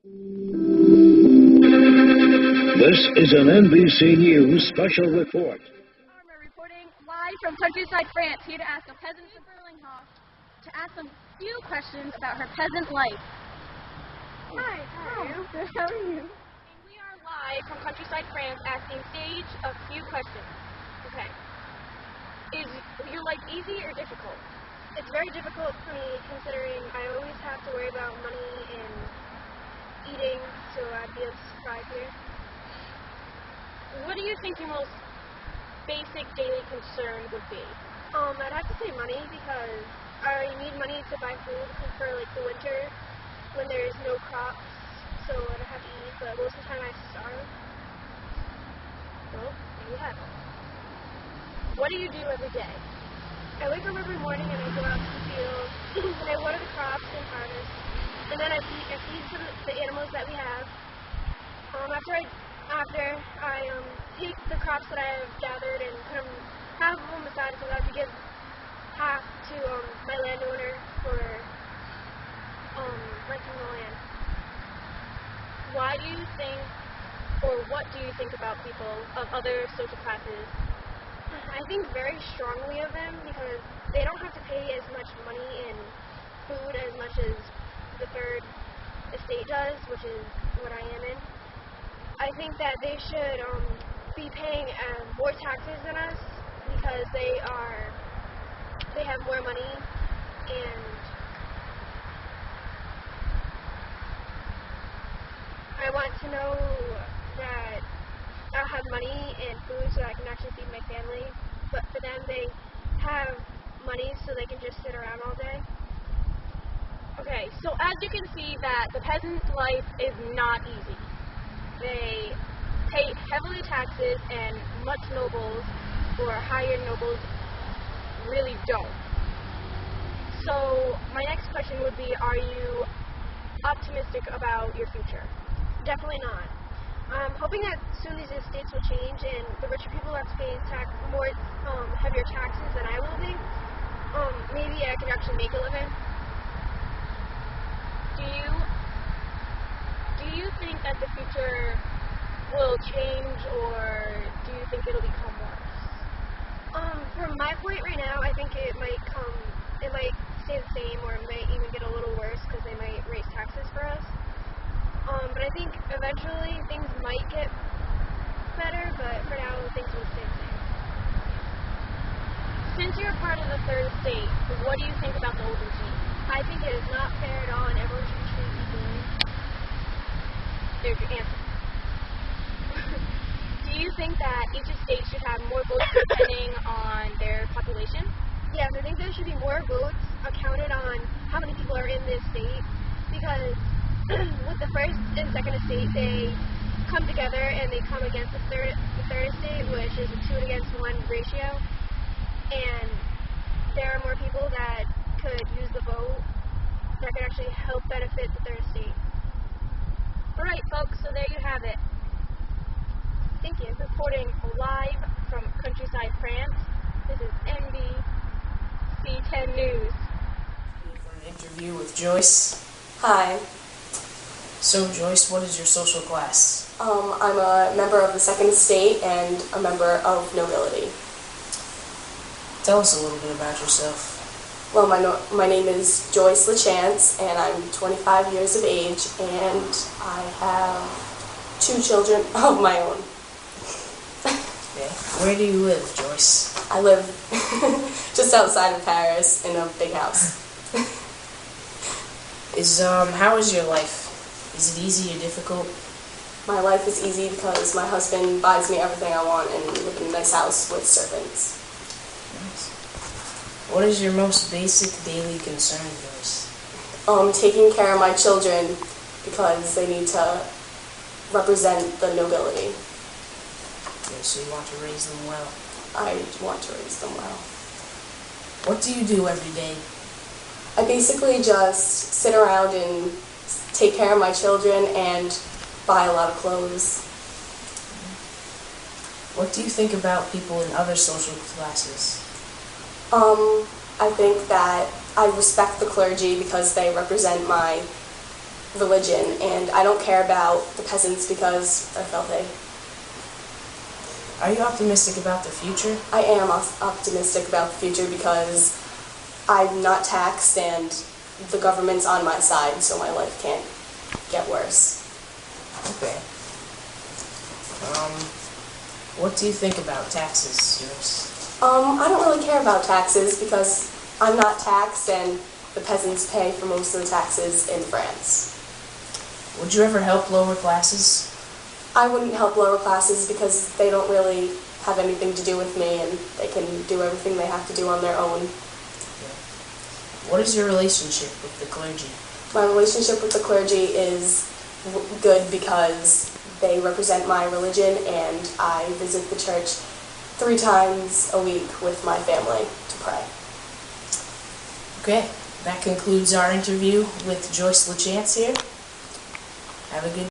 This is an NBC News special report. Farmer reporting live from countryside France, here to ask a peasant from Burlinghoff to ask some few questions about her peasant life. Hi, how are you? Good, how are you? And we are live from countryside France asking Sage a few questions. Okay. Is your life easy or difficult? It's very difficult for me considering I always have to worry about money and eating, so I'd be able to survive here. What do you think your most basic daily concern would be? I'd have to say money because I need money to buy food for like the winter when there's no crops, so I don't have to eat, but most of the time I starve. Well, there you have it. What do you do every day? I wake up every morning and I go out to the field and I water the crops and harvest, and then I feed some of the animals that we have. After I take the crops that I have gathered and put them, half of them aside, so that I have to give half to my landowner for renting the land. Why do you think, or what do you think about people of other social classes? I think very strongly of them because they don't have to pay as much money in food as much as the third estate does, which is what I am in. I think that they should be paying more taxes than us because they have more money, and I want to know that I'll have money and food so I can actually feed my family, but for them they have money so they can just sit around all day. Okay, so as you can see that the peasant's life is not easy. They pay heavily taxes and much nobles or higher nobles really don't. So my next question would be, are you optimistic about your future? Definitely not. I'm hoping that soon these estates will change and the richer people have to pay more heavier taxes than I will be. Maybe I could actually make a living. Do you think that the future will change, or do you think it'll become worse? From my point right now, I think it might stay the same, or it might even get a little worse because they might raise taxes for us. But I think eventually things might get better, but for now things will stay the same. Since you're a part of the third estate, what do you think about the old regime? I think it is not fair at all, and everyone should be treated equally. There's your answer. Do you think that each estate should have more votes depending on their population? Yes, I think there should be more votes counted on how many people are in the estate, because with the first and second estate, they come together and they come against the third estate, which is a 2-1 ratio, and there are more people that could use the vote that could actually help benefit the third estate. Alright folks, so there you have it. Thank you. Reporting live from countryside France, this is NBC 10 News. For an interview with Joyce. Hi. So Joyce, what is your social class? I'm a member of the Second Estate and a member of nobility. Tell us a little bit about yourself. Well, my name is Joyce LaChance, and I'm 25 years of age, and I have 2 children of my own. Yeah. Where do you live, Joyce? I live just outside of Paris in a big house. How is your life? Is it easy or difficult? My life is easy because my husband buys me everything I want and live in a nice house with servants. Nice. What is your most basic daily concern, Joyce? Taking care of my children because they need to represent the nobility. Yeah, so you want to raise them well. I want to raise them well. What do you do every day? I basically just sit around and take care of my children and buy a lot of clothes. What do you think about people in other social classes? I think that I respect the clergy because they represent my religion, and I don't care about the peasants because I felt they... Are you optimistic about the future? I am optimistic about the future because I'm not taxed and the government's on my side, so my life can't get worse. Okay. What do you think about taxes, Joyce? I don't really care about taxes because I'm not taxed and the peasants pay for most of the taxes in France. Would you ever help lower classes? I wouldn't help lower classes because they don't really have anything to do with me and they can do everything they have to do on their own. What is your relationship with the clergy? My relationship with the clergy is good because they represent my religion and I visit the church 3 times a week with my family to pray. Okay, that concludes our interview with Joyce LaChance here. Have a good